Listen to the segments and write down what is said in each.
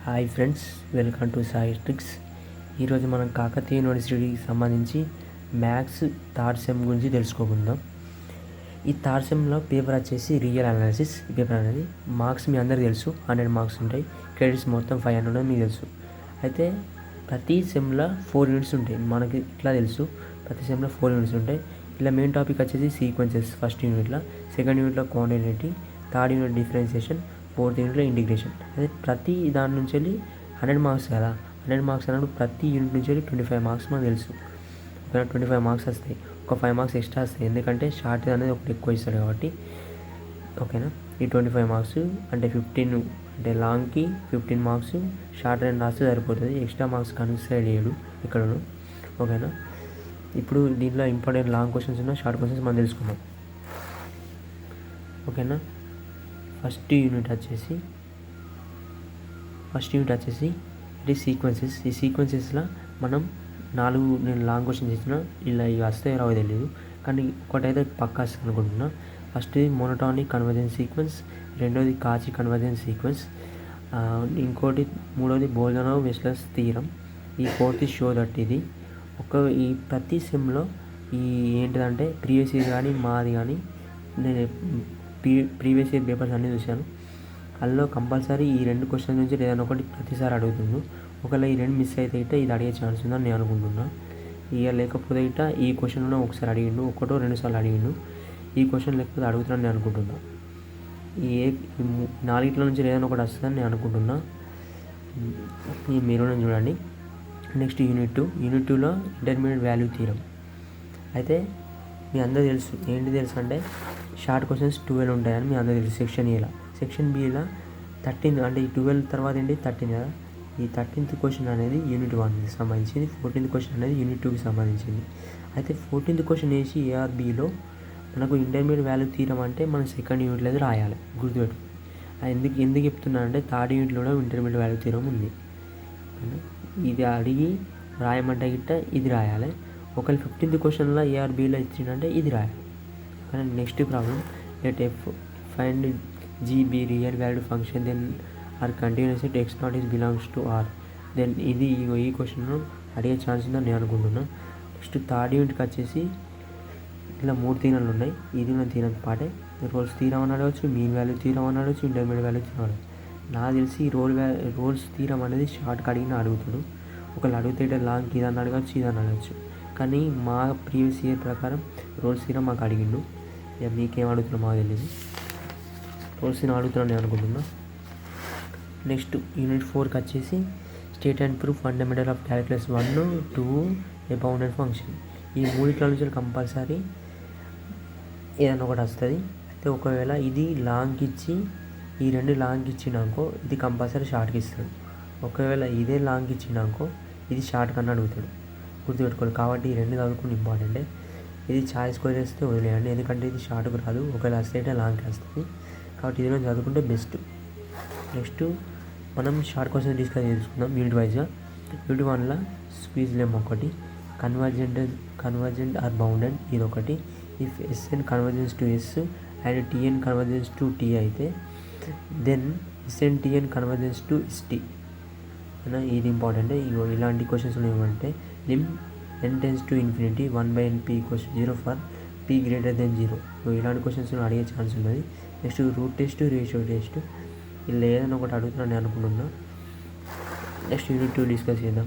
Hi friends, welcome to Sai tricks. ఈరోజు మనం కాకతీయ యూనివర్సిటీకి సంబంధించి మ్యాథ్స్ థర్డ్ సెమ్ గురించి తెలుసుకోకుందాం. ఈ థర్డ్ సెమ్లో పేపర్ వచ్చేసి రియల్ అనాలిసిస్. ఈ పేపర్ అనేది మార్క్స్ మీ అందరికీ తెలుసు, 100 మార్క్స్ ఉంటాయి. క్రెడిట్స్ మొత్తం 500 మీకు తెలుసు. అయితే ప్రతి సెమ్లో 4 యూనిట్స్ ఉంటాయి. మనకి ఇట్లా తెలుసు, ప్రతి సెమ్లో 4 యూనిట్స్ ఉంటాయి. ఇలా మెయిన్ టాపిక్ వచ్చేసి సీక్వెన్సెస్ ఫస్ట్ యూనిట్లో, సెకండ్ యూనిట్లో quantity, third unit differentiation, fourth యూనిట్లో ఇంటిగ్రేషన్. అదే ప్రతి దాని నుంచి వెళ్ళి 100 మార్క్స్ కదా. 100 మార్క్స్ అన్నప్పుడు ప్రతి యూనిట్ నుంచి వెళ్ళి 25 మార్క్స్ మనకు తెలుసు. ఓకేనా, 25 మార్క్స్ వస్తాయి. ఒక 5 మార్క్స్ ఎక్స్ట్రా వస్తాయి, ఎందుకంటే షార్ట్ అనేది ఒకటి ఎక్కువ ఇస్తాడు కాబట్టి. ఓకేనా, ఈ 25 మార్క్స్ అంటే 15 అంటే లాంగ్కి 15 మార్క్స్, షార్ట్ అని రాస్తే సరిపోతుంది. ఎక్స్ట్రా మార్క్స్ కన్సిడర్ చేయడు ఇక్కడను. ఓకేనా, ఇప్పుడు దీంట్లో ఇంపార్టెంట్ లాంగ్ క్వశ్చన్స్ ఉన్న షార్ట్ క్వశ్చన్స్ మనం తెలుసుకుందాం. ఓకేనా, ఫస్ట్ యూనిట్ వచ్చేసి ఇది సీక్వెన్సెస్. ఈ సీక్వెన్సెస్లో మనం 4 నేను లాంగ్ క్వశ్చన్స్ ఇచ్చిన, ఇలా ఇవి వస్తాయో రావో తెలియదు, కానీ ఒకటైతే పక్కా వస్తుంది అనుకుంటున్నా. ఫస్ట్ మోనోటానిక్ కన్వర్జెన్స్ సీక్వెన్స్, రెండోది కాచి కన్వర్జెన్స్ సీక్వెన్స్, ఇంకోటి మూడోది బోల్డనో వెస్లర్స్ థీరం, ఈ ఫోర్త్ షో దట్. ఇది ఈ ప్రతి సెమ్లో ఈ ఏంటిదంటే ప్రీవియస్ ఇయర్ కానీ మాది కానీ నేను ప్రీవియస్ ఇయర్ పేపర్స్ అన్నీ చూశాను. అందులో కంపల్సరీ ఈ 2 క్వశ్చన్స్ నుంచి ఏదైనా ఒకటి ప్రతిసారి అడుగుతుండు. ఒకవేళ ఈ 2 మిస్ అయితే ఇది అడిగే ఛాన్స్ ఉందని నేను అనుకుంటున్నా. ఇక లేకపోతే ఈ క్వశ్చన్ ఒకసారి అడిగిండు, ఒకటో 2 సార్లు అడిగిండు. ఈ క్వశ్చన్ లేకపోతే అడుగుతున్నాను నేను అనుకుంటున్నా. ఈ 4 నుంచి ఏదైనా ఒకటి వస్తుందని నేను అనుకుంటున్నా. ఈ మీరు చూడండి. నెక్స్ట్ యూనిట్ 2లో ఇంటర్మీడియట్ వాల్యూ థీరం. అయితే మీ అందరూ తెలుసు, ఏంటి తెలుసు అంటే షార్ట్ క్వశ్చన్స్ 12 ఉంటాయని మీ అందరూ తెలుసు. సెక్షన్ ఏలో, సెక్షన్ బిలో 13, అంటే ఈ 12 తర్వాత ఏంటి 13 కదా. ఈ 13th క్వశ్చన్ అనేది యూనిట్ 1కి సంబంధించింది, 14th క్వశ్చన్ అనేది యూనిట్ 2కి సంబంధించింది. అయితే 14th క్వశ్చన్ వేసి ఏఆర్బిలో మనకు ఇంటర్మీడియట్ వాల్యూ థీరం అంటే మనం సెకండ్ యూనిట్లో అది రాయాలి, గుర్తుపెట్టు. ఎందుకు చెప్తున్నా అంటే థర్డ్ యూనిట్లో కూడా ఇంటర్మీడియట్ వాల్యూ థీరం ఉంది. ఇది అడిగి రాయమంటే గిట్ట ఇది రాయాలి. ఒకవేళ 15th క్వశ్చన్లో ఏఆర్బిలో ఇచ్చిందంటే ఇది రాయాలి. కానీ next problem, let F find G be real valued function then are continuous at X naught is belongs to R. దెన్ ఇది ఈ క్వశ్చన్ అడిగే ఛాన్స్ ఉందని నేను అనుకుంటున్నాను. నెక్స్ట్ థర్డ్ యూనిట్కి వచ్చేసి ఇలా 3 థీరాలు ఉన్నాయి. ఇది మన థీరం పాటే. రోల్స్ థీరం అని అడగచ్చు, మీన్ వాల్యూ థీరం అని అడగచ్చు, ఇంటర్మీడియట్ వాల్యూ థీరం అడగచ్చు. నాకు తెలిసి రోల్స్ థీరం అనేది షార్ట్కి అడిగిన అడుగుతాడు. ఒకళ్ళు అడిగితే లాంగ్కి ఇదని అడగచ్చు, ఇదని అడగచ్చు. కానీ మా ప్రీవియస్ ఇయర్ ప్రకారం రోల్స్ థీరం మాకు అడిగిండు. ఇక మీకేం అడుగుతున్నా మాకు తెలియదు. రోల్స్ థీరం అడుగుతున్నాను నేను అనుకుంటున్నా. నెక్స్ట్ యూనిట్ 4కి వచ్చేసి state and proof fundamental of calculus 1, 2, A bounded function. ఈ 3 నుంచి కంపల్సరీ ఏదైనా ఒకటి వస్తుంది. అయితే ఒకవేళ ఇది లాంగ్కి ఇచ్చి ఈ 2 లాంగ్కి ఇచ్చినాకో ఇది కంపల్సరీ షార్ట్కి ఇస్తాడు. ఒకవేళ ఇదే లాంగ్కి ఇచ్చినాకో ఇది షార్ట్ కన్నా అడుగుతాడు, గుర్తుపెట్టుకోవాలి. కాబట్టి ఈ 2 చదువుకుని ఇంపార్టెంటే. ఇది చాయిస్ వదిలేస్తే వదిలేయండి, ఎందుకంటే ఇది షార్ట్కు రాదు. ఒకవేళ వస్తే లాంగ్కి వస్తుంది, కాబట్టి ఇది చదువుకుంటే బెస్ట్. నెక్స్ట్ మనం షార్ట్ క్వశ్చన్ తీసుకుందాం యూనిట్ వైజ్గా. యూనిట్ 1లో స్క్వీజ్ లెమ్ ఒకటి, కన్వర్జెంట్ ఆర్ బౌండెడ్ ఇది ఒకటి. If S N convergence to S and T N convergence to T అయితే then S N T N convergence to S T. ఇది ఇంపార్టెంటే. ఇలాంటి క్వశ్చన్స్ ఏమంటే lim n tends to infinity 1/np = 0 for p greater than 0. ఇలాంటి questions అడిగే chance ఉన్నది. Next root test, ratio test, ఇలా ఏదైనా ఒకటి అడుగుతున్నాను నేను అనుకుంటున్నా. నెక్స్ట్ యూనిట్ 2 డిస్కస్ చేద్దాం.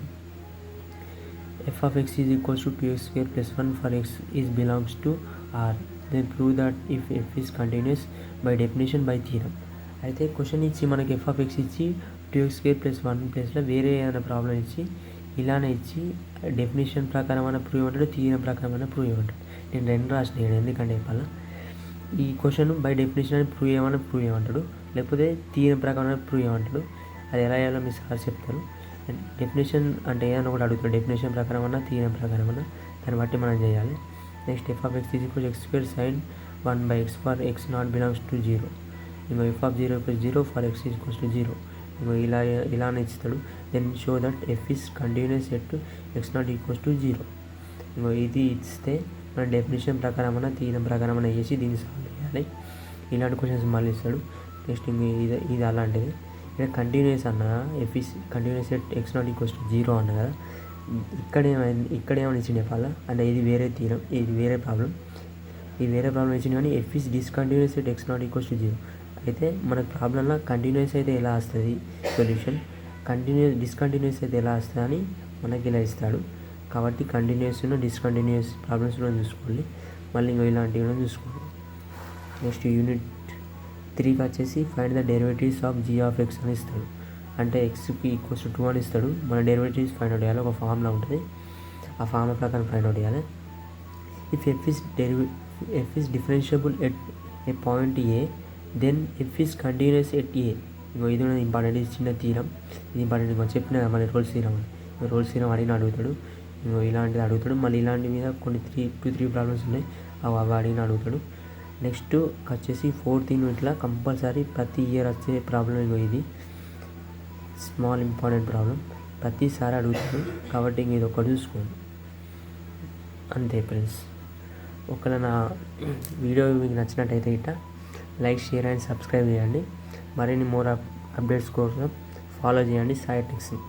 f of x is equals to 2x² + 1 for x is belongs to R. Then prove that if f is continuous by definition by theorem. అయితే question ఇచ్చి మనకి f of x ఇచ్చి 2x² + 1 ప్లేస్లో వేరే ఏదైనా problem ఇచ్చి ఇలానే ఇచ్చి డెఫినేషన్ ప్రకారం అన్న ప్రూవ్ ఇవ్వమంటాడు, థియరం ప్రకారం అన్న ప్రూవ్ ఇవ్వమంటాడు. నేను 2 రాసినాను, ఎందుకంటే చెప్పాలా. ఈ క్వశ్చన్ బై డెఫినేషన్ అని ప్రూవ్ చేయమంటాడు, లేకపోతే థియరం ప్రకారం ప్రూవ్ చేయమంటాడు. అది ఎలా చేయాలో మీ సార్ చెప్తారు. డెఫినేషన్ అంటే ఏదైనా ఒకటి అడుగుతాడు, డెఫినేషన్ ప్రకారం అన్నా థియరం ప్రకారం అన్నా, దాన్ని బట్టి మనం చేయాలి. Next f of x = x² sin 1/x for x not belongs to 0. ఇంకో f of 0 = 0 ఫర్ x = 0. ఇంకో ఇలానే ఇస్తాడు. Then show that f is continuous at x naught equals to 0. ఇంకో ఇది ఇస్తే మన డెఫినేషన్ ప్రకారం అన్న థియరం ప్రకారం అన్న వేసి దీన్ని సాల్వ్ చేయాలి. ఇలాంటి క్వశ్చన్స్ మళ్ళీ ఇస్తాడు. నెక్స్ట్ ఇది అలాంటిది. ఇక్కడ కంటిన్యూస్ అన్న F is continuous at X not equals to 0 అన్న కదా. ఇక్కడేమైనా ఇచ్చింది చెప్పాలా అంటే ఇది వేరే థీరం, ఇది వేరే ప్రాబ్లం ఇచ్చింది. కానీ F is discontinuous at X not equals to 0. అయితే మనకు ప్రాబ్లంలో కంటిన్యూస్ అయితే ఎలా వస్తుంది సొల్యూషన్, డిస్కంటిన్యూస్ అయితే ఎలా వస్తుంది అని మనకి ఇలా ఇస్తాడు. కాబట్టి కంటిన్యూస్ డిస్కంటిన్యూస్ ప్రాబ్లమ్స్లో చూసుకోండి. మళ్ళీ ఇంకో ఇలాంటివి కూడా చూసుకోండి. నెక్స్ట్ యూనిట్ 3కి వచ్చేసి find the derivatives of g of x అని ఇస్తాడు. అంటే ఎక్స్కి ఈక్వల్స్ టు 2 అని ఇస్తాడు. మన డెరివేటివ్స్ ఫైండ్ అవుట్ చేయాలి. ఒక ఫార్ములా ఉంటుంది, ఆ ఫార్ములా ప్రకారం ఫైండ్ అవుట్ చేయాలి. If F is differentiable at a point A, then F is continuous at A. ఇంకో ఇది కూడా ఇంపార్టెంట్, ఇది చిన్న తీరం, ఇది ఇంపార్టెంట్. ఇంకో చెప్పిన మన రోల్స్ తీరం అడిగిన అడుగుతాడు. ఇంకో ఇలాంటిది అడుగుతాడు. మళ్ళీ ఇలాంటి మీద కొన్ని 3 ప్రాబ్లమ్స్ ఉన్నాయి, అవి అడిగిన అడుగుతాడు. నెక్స్ట్ వచ్చేసి 4th యూనిట్లో కంపల్సరీ ప్రతి ఇయర్ వచ్చే ప్రాబ్లం. ఇంకో ఇది స్మాల్ ఇంపార్టెంట్ ప్రాబ్లం, ప్రతిసారి అడుగుతాడు. కాబట్టి ఇంక ఇది ఒకటి చూసుకోండి అంతే ఫ్రెండ్స్. ఒకవేళ నా వీడియో మీకు నచ్చినట్టయితే ఇట్లా లైక్, షేర్ అండ్ సబ్స్క్రైబ్ చేయండి. మరిన్ని మోర్ అప్డేట్స్ కోసం ఫాలో చేయండి సాయి టెక్స్ని.